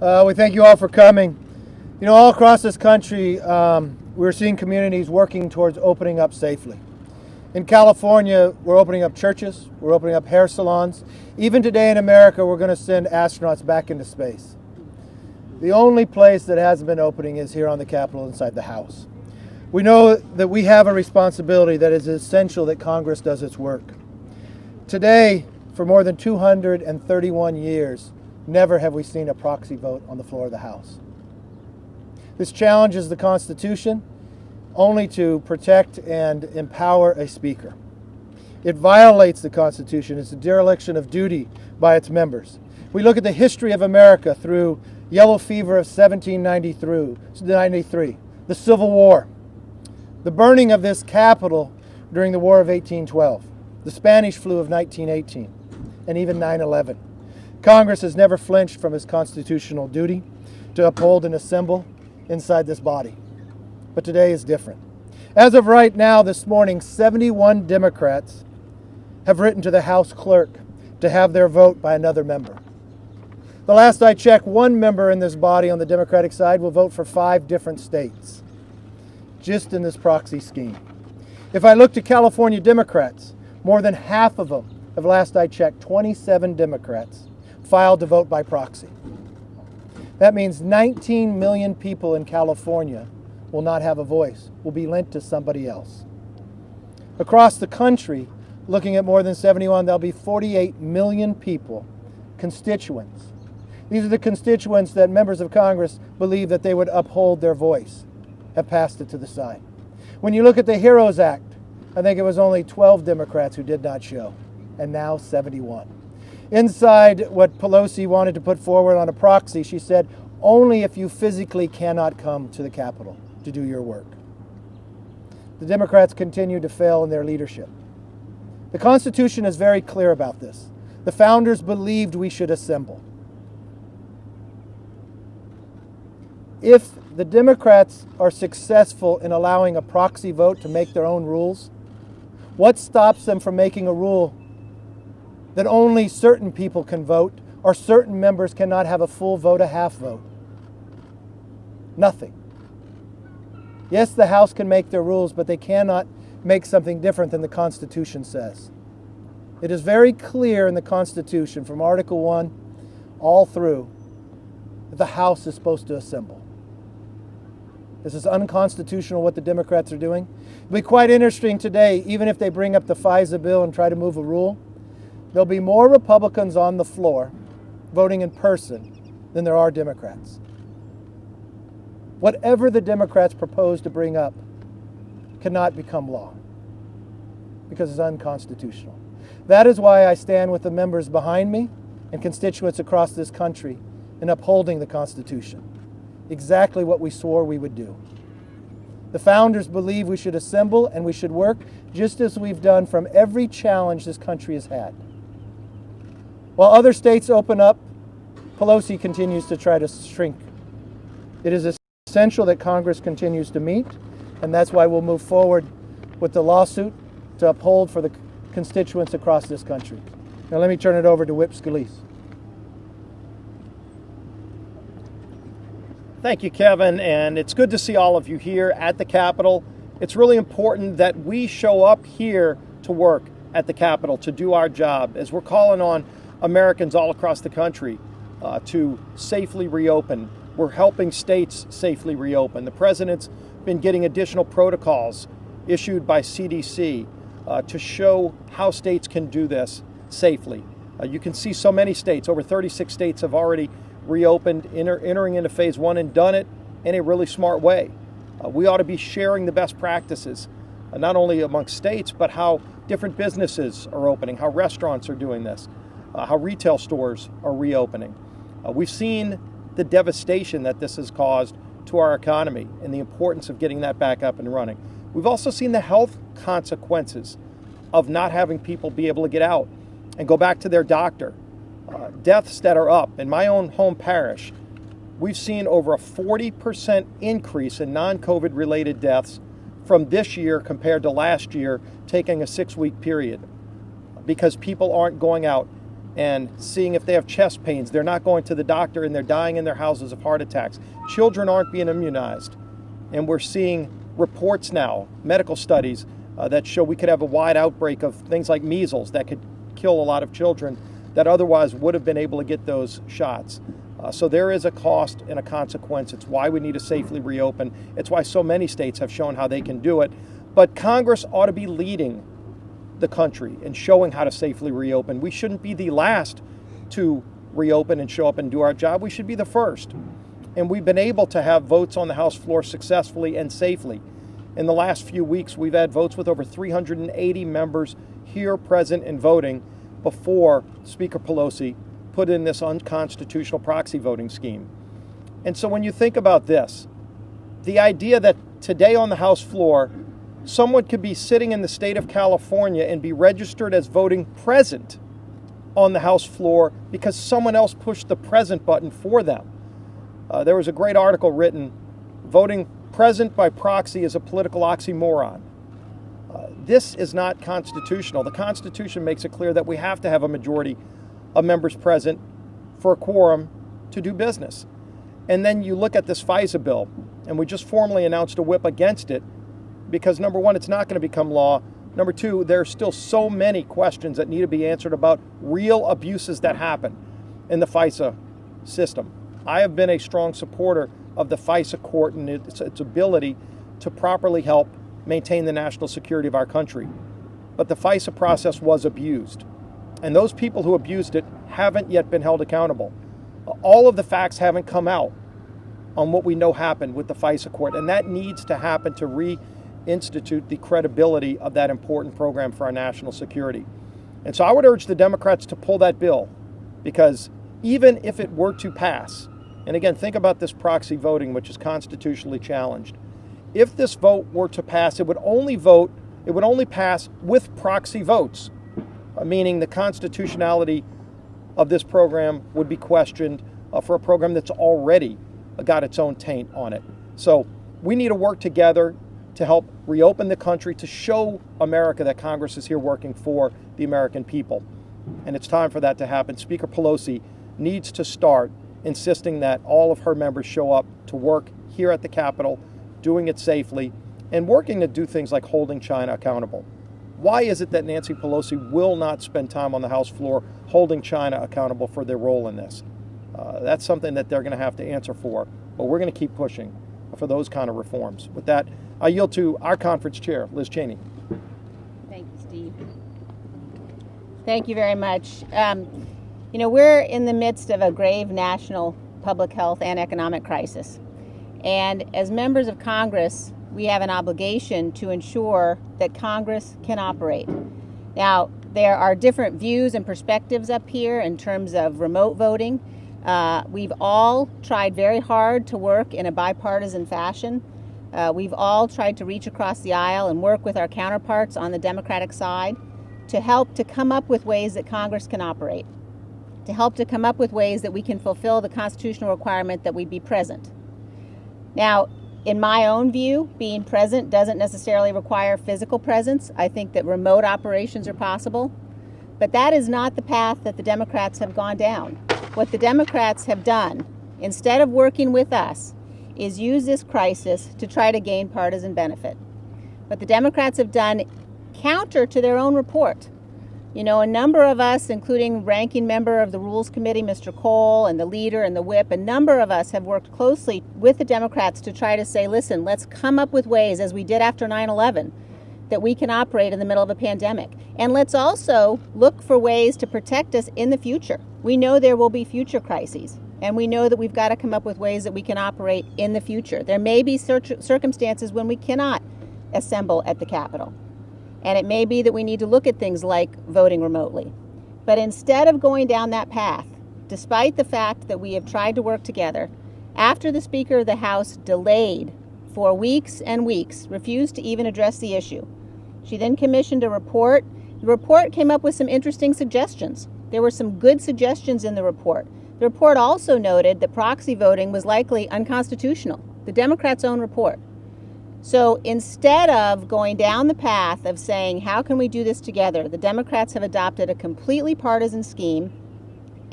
We thank you all for coming. You know, all across this country, we're seeing communities working towards opening up safely. In California, we're opening up churches, we're opening up hair salons. Even today in America, we're going to send astronauts back into space. The only place that hasn't been opening is here on the Capitol inside the House. We know that we have a responsibility that is essential that Congress does its work. Today, for more than 231 years, never have we seen a proxy vote on the floor of the House. This challenges the Constitution only to protect and empower a speaker. It violates the Constitution. It's a dereliction of duty by its members. We look at the history of America through yellow fever of 1793, the Civil War, the burning of this Capitol during the War of 1812, the Spanish flu of 1918, and even 9/11. Congress has never flinched from its constitutional duty to uphold and assemble inside this body. But today is different. As of right now, this morning, 71 Democrats have written to the House clerk to have their vote by another member. The last I checked, one member in this body on the Democratic side will vote for 5 different states, just in this proxy scheme. If I look to California Democrats, more than half of them, of last I checked, 27 Democrats, filed to vote by proxy. That means 19 million people in California will not have a voice, will be lent to somebody else. Across the country, looking at more than 71, there'll be 48 million people, constituents. These are the constituents that members of Congress believe that they would uphold their voice, have passed it to the side. When you look at the HEROES Act, I think it was only 12 Democrats who did not show, and now 71. Inside what Pelosi wanted to put forward on a proxy, she said, only if you physically cannot come to the Capitol to do your work. The Democrats continue to fail in their leadership. The Constitution is very clear about this. The founders believed we should assemble. If the Democrats are successful in allowing a proxy vote to make their own rules, what stops them from making a rule that only certain people can vote or certain members cannot have a full vote, a half vote? Nothing. Yes, the House can make their rules, but they cannot make something different than the Constitution says. It is very clear in the Constitution, from Article 1 all through, that the House is supposed to assemble. This is unconstitutional what the Democrats are doing. It'll be quite interesting today, even if they bring up the FISA bill and try to move a rule, there'll be more Republicans on the floor voting in person than there are Democrats. Whatever the Democrats propose to bring up cannot become law because it's unconstitutional. That is why I stand with the members behind me and constituents across this country in upholding the Constitution. Exactly what we swore we would do. The founders believe we should assemble and we should work just as we've done from every challenge this country has had. While other states open up, Pelosi continues to try to shrink. It is essential that Congress continues to meet, and that's why we'll move forward with the lawsuit to uphold for the constituents across this country. Now let me turn it over to Whip Scalise. Thank you, Kevin, and it's good to see all of you here at the Capitol. It's really important that we show up here to work at the Capitol to do our job as we're calling on Americans all across the country to safely reopen. We're helping states safely reopen. The president's been getting additional protocols issued by CDC to show how states can do this safely. You can see so many states, over 36 states have already reopened, entering into phase 1 and done it in a really smart way. We ought to be sharing the best practices, not only amongst states, but how different businesses are opening, how restaurants are doing this, how retail stores are reopening. We've seen the devastation that this has caused to our economy and the importance of getting that back up and running. We've also seen the health consequences of not having people be able to get out and go back to their doctor. Deaths that are up. In my own home parish, we've seen over a 40% increase in non-COVID related deaths from this year compared to last year, taking a 6-week period, because people aren't going out and seeing if they have chest pains. They're not going to the doctor and they're dying in their houses of heart attacks. Children aren't being immunized. And we're seeing reports now, medical studies, that show we could have a wide outbreak of things like measles that could kill a lot of children that otherwise would have been able to get those shots. So there is a cost and a consequence. It's why we need to safely reopen. It's why so many states have shown how they can do it. But Congress ought to be leading the country and showing how to safely reopen. We shouldn't be the last to reopen and show up and do our job. We should be the first. And we've been able to have votes on the House floor successfully and safely. In the last few weeks, we've had votes with over 380 members here present and voting before Speaker Pelosi put in this unconstitutional proxy voting scheme. And so when you think about this, the idea that today on the House floor, someone could be sitting in the state of California and be registered as voting present on the House floor because someone else pushed the present button for them. There was a great article written, "Voting present by proxy is a political oxymoron." This is not constitutional. The Constitution makes it clear that we have to have a majority of members present for a quorum to do business. And then you look at this FISA bill, and we just formally announced a whip against it because, number one, it's not going to become law. Number two, there are still so many questions that need to be answered about real abuses that happen in the FISA system. I have been a strong supporter of the FISA court and its ability to properly help maintain the national security of our country. But the FISA process was abused. And those people who abused it haven't yet been held accountable. All of the facts haven't come out on what we know happened with the FISA court. And that needs to happen to reinstitute the credibility of that important program for our national security. And so I would urge the Democrats to pull that bill, because even if it were to pass, and again, think about this proxy voting, which is constitutionally challenged. If this vote were to pass, it would only pass with proxy votes, meaning the constitutionality of this program would be questioned for a program that's already got its own taint on it. So we need to work together to help reopen the country, to show America that Congress is here working for the American people. And it's time for that to happen. Speaker Pelosi needs to start insisting that all of her members show up to work here at the Capitol, doing it safely, and working to do things like holding China accountable. Why is it that Nancy Pelosi will not spend time on the House floor holding China accountable for their role in this? That's something that they're going to have to answer for, but we're going to keep pushing for those kind of reforms. With that, I yield to our conference chair, Liz Cheney. Thank you, Steve. Thank you very much. We're in the midst of a grave national public health and economic crisis. And as members of Congress, we have an obligation to ensure that Congress can operate. Now, there are different views and perspectives up here in terms of remote voting. We've all tried very hard to work in a bipartisan fashion. We've all tried to reach across the aisle and work with our counterparts on the Democratic side to help to come up with ways that Congress can operate, to help to come up with ways that we can fulfill the constitutional requirement that we be present. Now, in my own view, being present doesn't necessarily require physical presence. I think that remote operations are possible. But that is not the path that the Democrats have gone down. What the Democrats have done, instead of working with us, is use this crisis to try to gain partisan benefit. What the Democrats have done counter to their own report. A number of us, including ranking member of the Rules Committee, Mr. Cole, and the leader and the whip, a number of us have worked closely with the Democrats to try to say, listen, let's come up with ways, as we did after 9/11, that we can operate in the middle of a pandemic. And let's also look for ways to protect us in the future. We know there will be future crises, and we know that we've got to come up with ways that we can operate in the future. There may be circumstances when we cannot assemble at the Capitol. And it may be that we need to look at things like voting remotely. But instead of going down that path, despite the fact that we have tried to work together, after the Speaker of the House delayed for weeks and weeks, refused to even address the issue, she then commissioned a report. The report came up with some interesting suggestions. There were some good suggestions in the report. The report also noted that proxy voting was likely unconstitutional, the Democrats' own report. So instead of going down the path of saying, how can we do this together, the Democrats have adopted a completely partisan scheme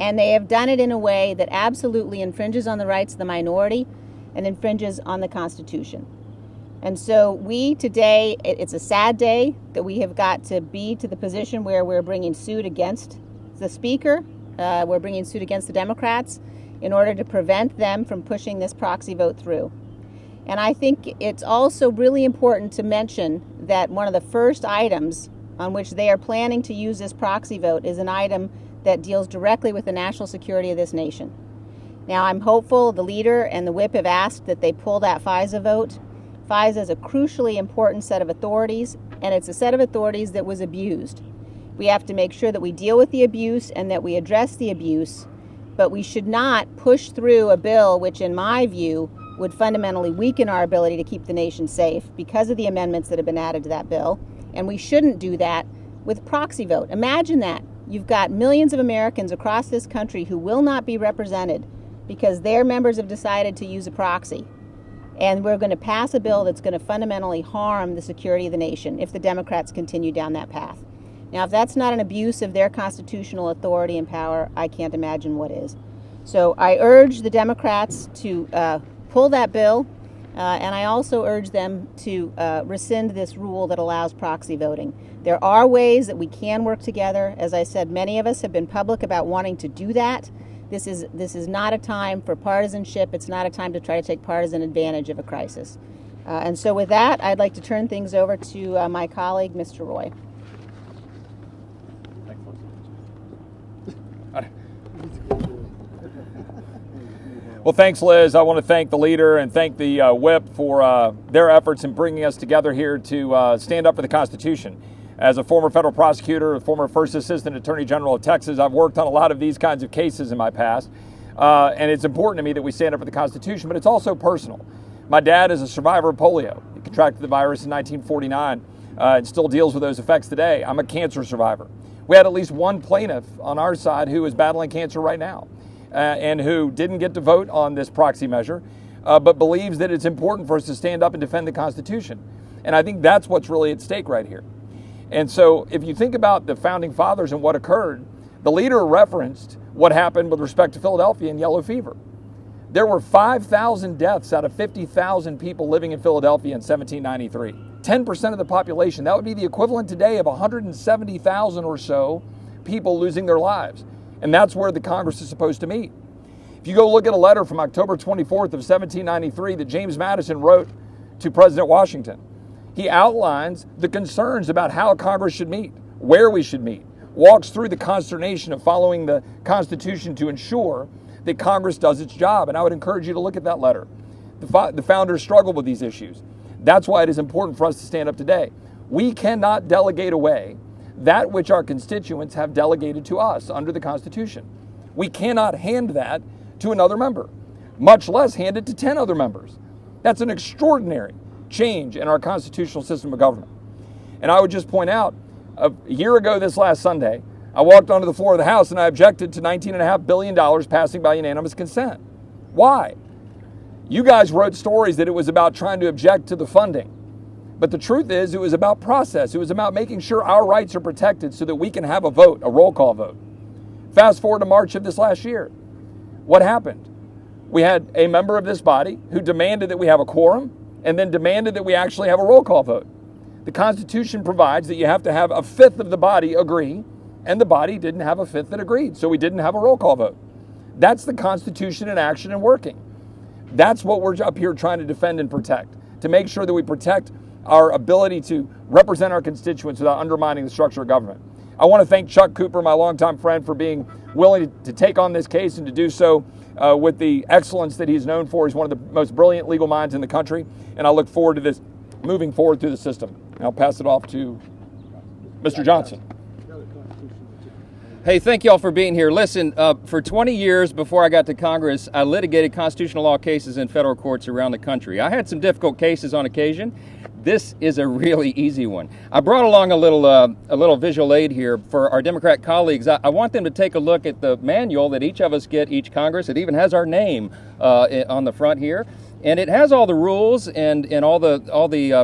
And they have done it in a way that absolutely infringes on the rights of the minority and infringes on the Constitution. And so we today, it's a sad day that we have got to be to the position where we're bringing suit against the Speaker. We're bringing suit against the Democrats in order to prevent them from pushing this proxy vote through. And I think it's also really important to mention that one of the first items on which they are planning to use this proxy vote is an item that deals directly with the national security of this nation. Now, I'm hopeful the leader and the whip have asked that they pull that FISA vote. FISA is a crucially important set of authorities, and it's a set of authorities that was abused. We have to make sure that we deal with the abuse and that we address the abuse, but we should not push through a bill which, in my view, would fundamentally weaken our ability to keep the nation safe because of the amendments that have been added to that bill, and we shouldn't do that with proxy vote. Imagine that. You've got millions of Americans across this country who will not be represented because their members have decided to use a proxy. And we're going to pass a bill that's going to fundamentally harm the security of the nation if the Democrats continue down that path. Now, if that's not an abuse of their constitutional authority and power, I can't imagine what is. So I urge the Democrats to pull that bill, and I also urge them to rescind this rule that allows proxy voting. There are ways that we can work together. As I said, many of us have been public about wanting to do that. This is not a time for partisanship. It's not a time to try to take partisan advantage of a crisis. And so with that, I'd like to turn things over to my colleague, Mr. Roy. Well, thanks, Liz. I want to thank the leader and thank the whip for their efforts in bringing us together here to stand up for the Constitution. As a former federal prosecutor, a former first assistant attorney general of Texas, I've worked on a lot of these kinds of cases in my past. And it's important to me that we stand up for the Constitution, but it's also personal. My dad is a survivor of polio. He contracted the virus in 1949 and still deals with those effects today. I'm a cancer survivor. We had at least one plaintiff on our side who is battling cancer right now and who didn't get to vote on this proxy measure, but believes that it's important for us to stand up and defend the Constitution. And I think that's what's really at stake right here. And so if you think about the founding fathers and what occurred, the leader referenced what happened with respect to Philadelphia and yellow fever. There were 5,000 deaths out of 50,000 people living in Philadelphia in 1793. 10% of the population. That would be the equivalent today of 170,000 or so people losing their lives. And that's where the Congress is supposed to meet. If you go look at a letter from October 24th of 1793 that James Madison wrote to President Washington, he outlines the concerns about how Congress should meet, where we should meet, walks through the consternation of following the Constitution to ensure that Congress does its job. And I would encourage you to look at that letter. The founders struggled with these issues. That's why it is important for us to stand up today. We cannot delegate away that which our constituents have delegated to us under the Constitution. We cannot hand that to another member, much less hand it to 10 other members. That's an extraordinary change in our constitutional system of government. And I would just point out, a year ago this last Sunday, I walked onto the floor of the House and I objected to $19.5 billion passing by unanimous consent. Why? You guys wrote stories that it was about trying to object to the funding. But the truth is, it was about process. It was about making sure our rights are protected so that we can have a vote, a roll call vote. Fast forward to March of this last year. What happened? We had a member of this body who demanded that we have a quorum and then demanded that we actually have a roll call vote. The Constitution provides that you have to have a fifth of the body agree, and the body didn't have a fifth that agreed, so we didn't have a roll call vote. That's the Constitution in action and working. That's what we're up here trying to defend and protect, to make sure that we protect our ability to represent our constituents without undermining the structure of government. I want to thank Chuck Cooper, my longtime friend, for being willing to take on this case and to do so with the excellence that he's known for. He's one of the most brilliant legal minds in the country, and I look forward to this moving forward through the system. And I'll pass it off to Mr. Johnson. Hey, thank you all for being here. Listen, for 20 years before I got to Congress, I litigated constitutional law cases in federal courts around the country. I had some difficult cases on occasion. This is a really easy one. I brought along a little visual aid here for our Democrat colleagues. I want them to take a look at the manual that each of us get each Congress. It even has our name on the front here. And it has all the rules and all the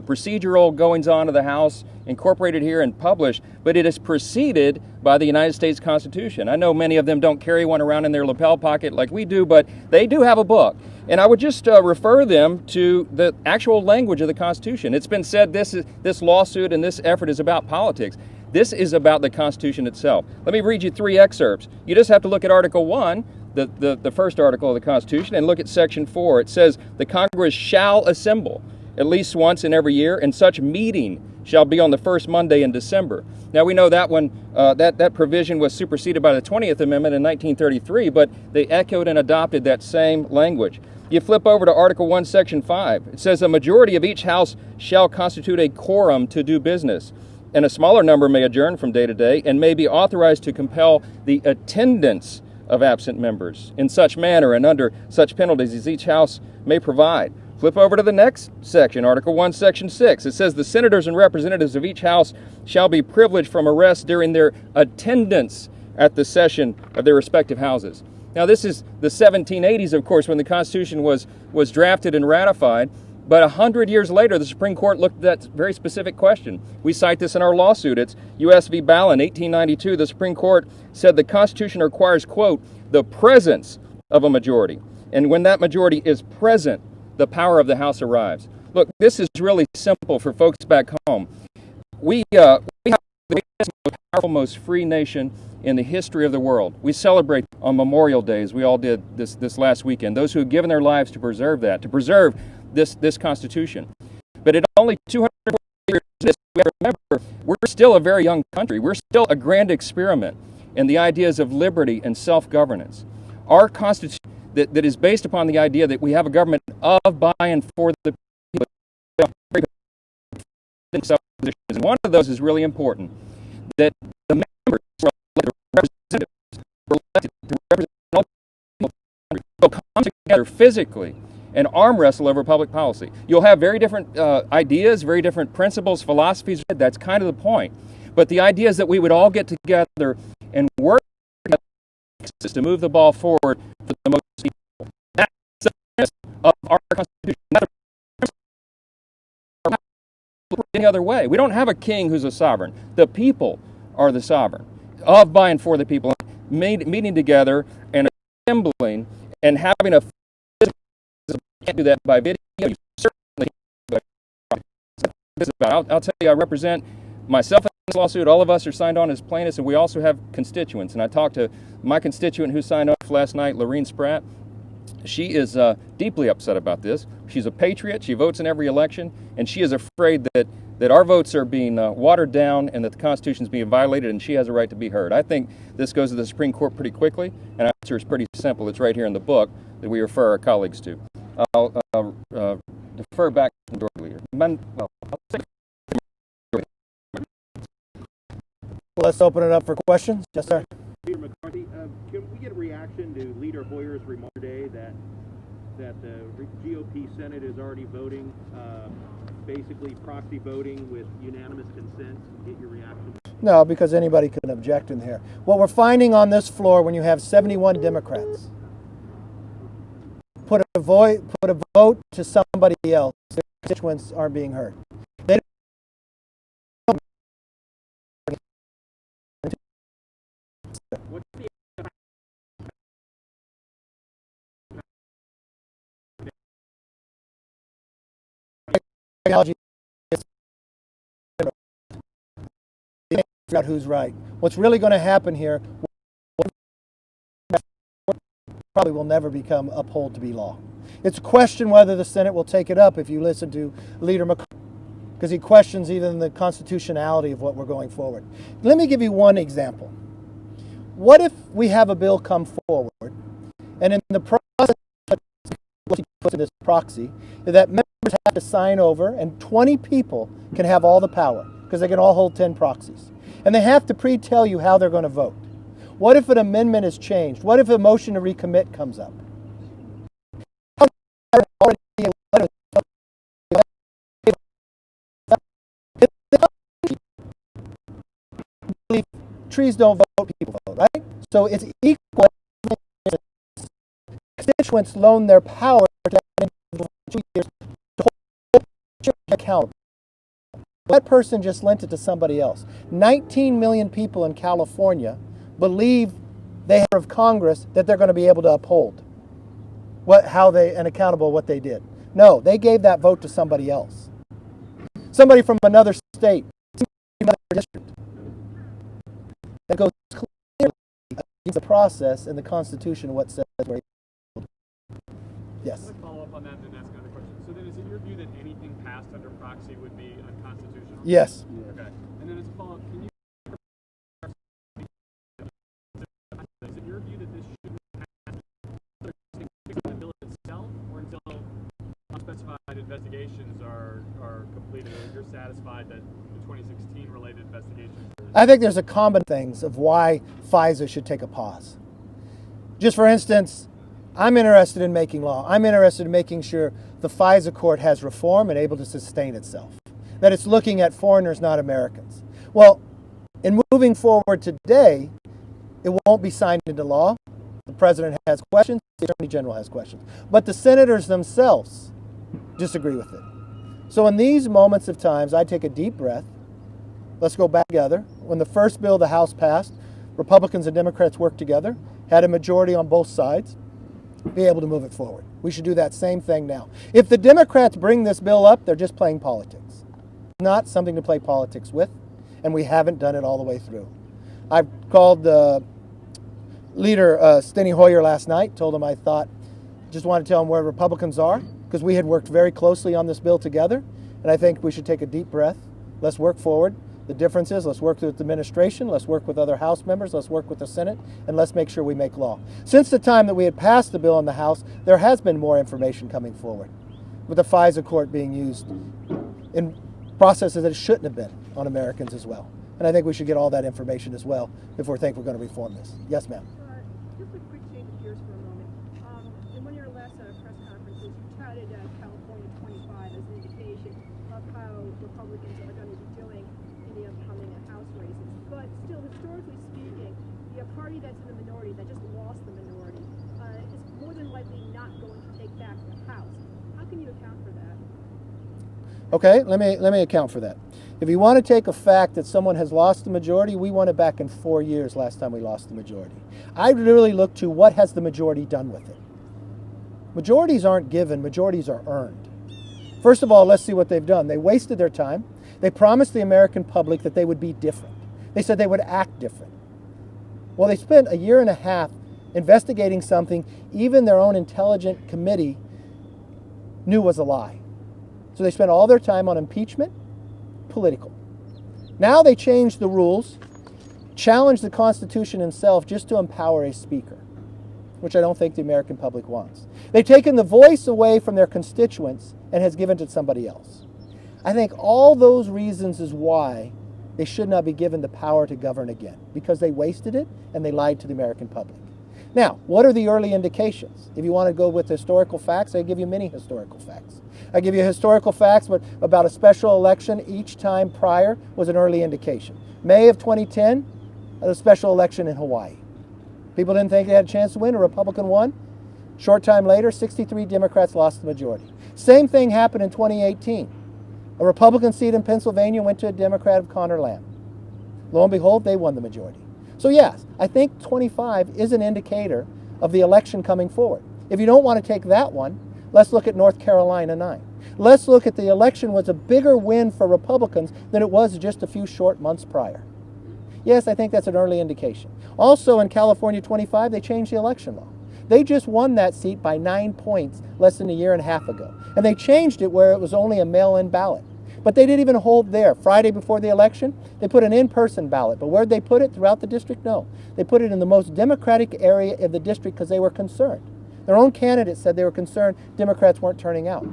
procedural goings on of the House incorporated here and published, but it is preceded by the United States Constitution. I know many of them don't carry one around in their lapel pocket like we do, but they do have a book. And I would just refer them to the actual language of the Constitution. It's been said this lawsuit and this effort is about politics. This is about the Constitution itself. Let me read you 3 excerpts. You just have to look at Article 1, the first article of the Constitution, and look at Section 4. It says, the Congress shall assemble at least once in every year, and such meeting shall be on the first Monday in December. Now, we know that one, that provision was superseded by the 20th Amendment in 1933, but they echoed and adopted that same language. You flip over to Article 1, Section 5. It says, a majority of each house shall constitute a quorum to do business, and a smaller number may adjourn from day to day and may be authorized to compel the attendance of absent members in such manner and under such penalties as each house may provide. Flip over to the next section, Article 1, Section 6. It says the senators and representatives of each house shall be privileged from arrest during their attendance at the session of their respective houses. Now, this is the 1780s, of course, when the Constitution was drafted and ratified. But 100 years later, the Supreme Court looked at that very specific question. We cite this in our lawsuit. It's U.S. v. Ballin, 1892. The Supreme Court said the Constitution requires, quote, the presence of a majority. And when that majority is present, the power of the House arrives. Look, this is really simple for folks back home. We have the greatest, most powerful, most free nation in the history of the world. We celebrate on Memorial Day, as we all did this last weekend, those who have given their lives to preserve that, to preserve this Constitution. But at only 240 years, we have to remember, we're still a very young country. We're still a grand experiment in the ideas of liberty and self-governance. Our Constitution that is based upon the idea that we have a government of, by, and for the people. And one of those is really important, that the members who are elected, representatives who are elected to represent all people of the country will come together physically and arm wrestle over public policy. You'll have very different ideas, very different principles, philosophies. That's kind of the point. But the idea is that we would all get together and work together to move the ball forward for the most people. That's the premise of our Constitution. That's any other way. We don't have a king who's a sovereign. The people are the sovereign, of, by, and for the people. Meeting together and assembling and having a can't do that by video. You certainly can't. I'll tell you, I represent myself in this lawsuit. All of us are signed on as plaintiffs, and we also have constituents. And I talked to my constituent who signed off last night, Lorene Spratt. She is deeply upset about this. She's a patriot. She votes in every election, and she is afraid that our votes are being watered down and that the Constitution is being violated, and she has a right to be heard. I think this goes to the Supreme Court pretty quickly, and our answer is pretty simple. It's right here in the book that we refer our colleagues to. I'll defer back to the Majority Leader. Let's open it up for questions. Yes, sir. Leader McCarthy, can we get a reaction to Leader Hoyer's remark today that the GOP Senate is already voting, basically proxy voting with unanimous consent? Get your reaction. No, because anybody can object in here. What we're finding on this floor, when you have 71 Democrats put a vote to somebody else, their constituents aren't being heard. They don't. Technology is figure out who's right. What's really going to happen here probably will never become uphold to be law. It's a question whether the Senate will take it up if you listen to Leader McCarthy, because he questions even the constitutionality of what we're going forward. Let me give you one example. What if we have a bill come forward, and in the process he puts in this proxy, that members have to sign over, and 20 people can have all the power, because they can all hold 10 proxies. And they have to pre-tell you how they're going to vote. What if an amendment is changed? What if a motion to recommit comes up? Trees don't vote, people vote, right? So it's equal. Constituents loan their power to individual 2 years to hold you accountable. That person just lent it to somebody else. 19 million people in California believe they have of Congress that they're going to be able to uphold and accountable what they did. No, they gave that vote to somebody else. Somebody from another state, another district. That goes clearly against the process and the Constitution, what says we're able to. Yes. I'd follow up on that and then ask another question. So then is it your view that anything passed under proxy would be unconstitutional? Yes. Okay. And then as a follow-up, can you is it your view that this shouldn't pass the bill itself or until unspecified investigations are completed, or you're satisfied that the 2016 related investigations I think there's a common things of why FISA should take a pause. Just for instance, I'm interested in making law. I'm interested in making sure the FISA court has reform and able to sustain itself, that it's looking at foreigners, not Americans. Well, in moving forward today, it won't be signed into law. The president has questions, the attorney general has questions, but the senators themselves disagree with it. So in these moments of times, I take a deep breath. Let's go back together. When the first bill the House passed, Republicans and Democrats worked together, had a majority on both sides, be able to move it forward. We should do that same thing now. If the Democrats bring this bill up, they're just playing politics. It's not something to play politics with, and we haven't done it all the way through. I called the leader, Steny Hoyer, last night, told him I thought, just want to tell him where Republicans are, because we had worked very closely on this bill together, and I think we should take a deep breath. Let's work forward. The difference is, let's work with the administration, let's work with other House members, let's work with the Senate, and let's make sure we make law. Since the time that we had passed the bill in the House, there has been more information coming forward, with the FISA court being used in processes that it shouldn't have been on Americans as well. And I think we should get all that information as well if we think we're going to reform this. Yes, ma'am. Just a quick change of gears for a moment. In one of your last press conferences, you touted California 25 as an indication of how Republicans are going to be doing in the upcoming House races. But still, historically speaking, the party that's in the minority, that just lost the minority, is more than likely not going to take back the House. How can you account for that? Okay, let me account for that. If you want to take a fact that someone has lost the majority, we won it back in 4 years last time we lost the majority. I really look to what has the majority done with it. Majorities aren't given, majorities are earned. First of all, let's see what they've done. They wasted their time. They promised the American public that they would be different. They said they would act different. Well, they spent a year and a half investigating something even their own intelligent committee knew was a lie. So they spent all their time on impeachment, political. Now they changed the rules, challenged the Constitution itself just to empower a speaker, which I don't think the American public wants. They've taken the voice away from their constituents and has given it to somebody else. I think all those reasons is why they should not be given the power to govern again, because they wasted it and they lied to the American public. Now, what are the early indications? If you want to go with historical facts, I give you many historical facts. I give you historical facts, but about a special election each time prior was an early indication. May of 2010, a special election in Hawaii. People didn't think they had a chance to win. A Republican won. Short time later, 63 Democrats lost the majority. Same thing happened in 2018. A Republican seat in Pennsylvania went to a Democrat of Connor Lamb. Lo and behold, they won the majority. So yes, I think 25 is an indicator of the election coming forward. If you don't want to take that one, let's look at North Carolina 9. Let's look at the election was a bigger win for Republicans than it was just a few short months prior. Yes, I think that's an early indication. Also in California 25, they changed the election law. They just won that seat by 9 points less than a year and a half ago. And they changed it where it was only a mail-in ballot. But they didn't even hold there. Friday before the election, they put an in-person ballot. But where'd they put it? Throughout the district? No. They put it in the most Democratic area of the district because they were concerned. Their own candidate said they were concerned Democrats weren't turning out.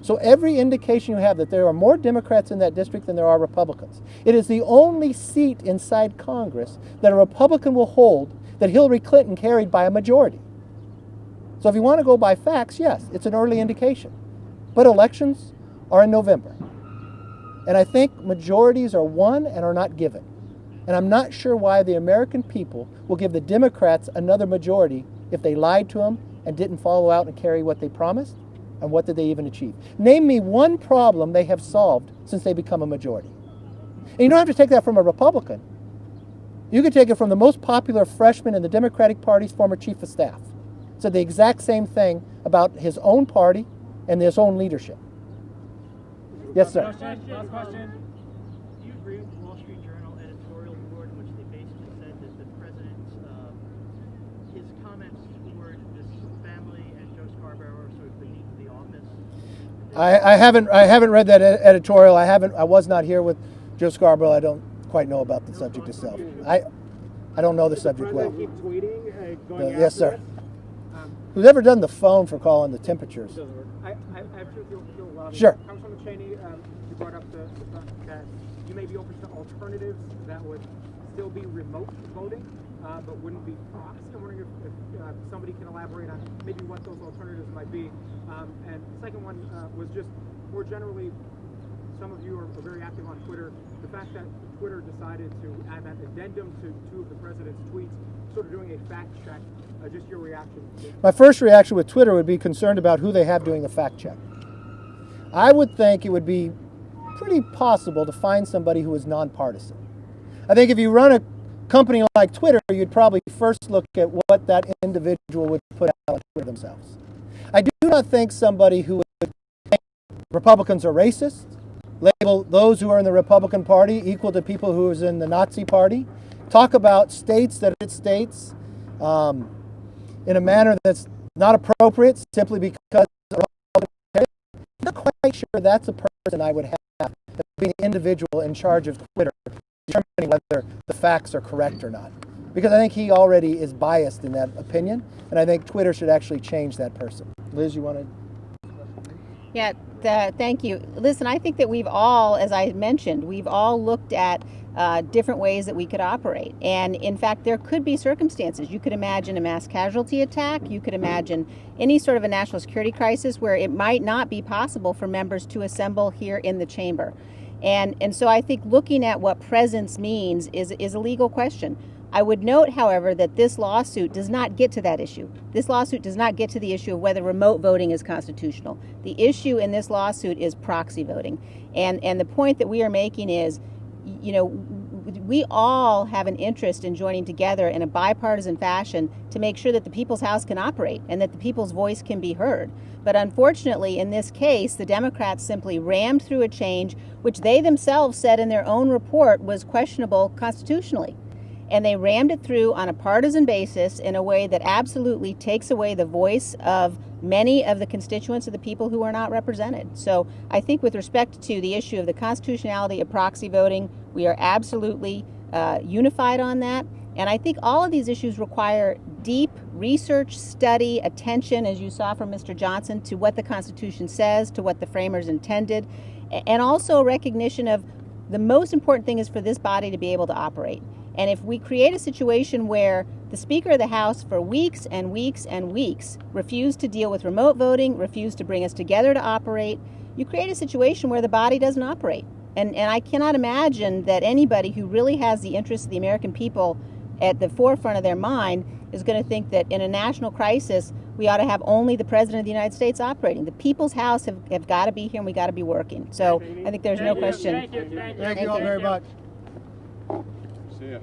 So every indication you have that there are more Democrats in that district than there are Republicans. It is the only seat inside Congress that a Republican will hold that Hillary Clinton carried by a majority. So if you want to go by facts, yes, it's an early indication. But elections are in November. And I think majorities are won and are not given. And I'm not sure why the American people will give the Democrats another majority if they lied to them and didn't follow out and carry what they promised. And what did they even achieve? Name me one problem they have solved since they become a majority. And you don't have to take that from a Republican. You could take it from the most popular freshman in the Democratic Party's former chief of staff. Said the exact same thing about his own party and his own leadership. Yes, sir. Last question. Do you agree with the Wall Street Journal editorial board in which they basically said that the president's his comments toward this family and Joe Scarborough are sort of beneath the office? I haven't read that editorial. I was not here with Joe Scarborough. I don't quite know about the subject itself. I don't know the subject well. Keep tweeting, Yes, sir. Who's ever done the phone for calling the temperatures? I have two. Sure. Councilman Cheney, you brought up the fact that you may be open to alternatives that would still be remote voting, but wouldn't be proxy. I'm wondering if somebody can elaborate on maybe what those alternatives might be. And the second one was just more generally, some of you are very active on Twitter. The fact that Twitter decided to add that addendum to two of the president's tweets, sort of doing a fact check, just your reaction. My first reaction with Twitter would be concerned about who they have doing the fact check. I would think it would be pretty possible to find somebody who is nonpartisan. I think if you run a company like Twitter, you'd probably first look at what that individual would put out on Twitter themselves. I do not think somebody who would think Republicans are racist, label those who are in the Republican Party equal to people who is in the Nazi Party, talk about states that it states in a manner that's not appropriate simply because I'm not quite sure that's a person I would have being an individual in charge of Twitter, determining whether the facts are correct or not. Because I think he already is biased in that opinion, and I think Twitter should actually change that person. Liz, you want to? Yeah, thank you. Listen, I think that we've all, as I mentioned, we've all looked at different ways that we could operate. And in fact, there could be circumstances. You could imagine a mass casualty attack. You could imagine any sort of a national security crisis where it might not be possible for members to assemble here in the chamber. And so I think looking at what presence means is a legal question. I would note, however, that this lawsuit does not get to that issue. This lawsuit does not get to the issue of whether remote voting is constitutional. The issue in this lawsuit is proxy voting. And the point that we are making is, you know, we all have an interest in joining together in a bipartisan fashion to make sure that the people's house can operate and that the people's voice can be heard. But unfortunately, in this case, the Democrats simply rammed through a change which they themselves said in their own report was questionable constitutionally. And they rammed it through on a partisan basis in a way that absolutely takes away the voice of many of the constituents of the people who are not represented. So I think with respect to the issue of the constitutionality of proxy voting, we are absolutely unified on that. And I think all of these issues require deep research, study, attention, as you saw from Mr. Johnson, to what the Constitution says, to what the framers intended, and also a recognition of the most important thing is for this body to be able to operate. And if we create a situation where the Speaker of the House for weeks and weeks and weeks refused to deal with remote voting, refused to bring us together to operate, you create a situation where the body doesn't operate. And I cannot imagine that anybody who really has the interests of the American people at the forefront of their mind is going to think that in a national crisis, we ought to have only the President of the United States operating. The people's house have got to be here and we got to be working. So I think there's no question. Thank you all very much. See ya.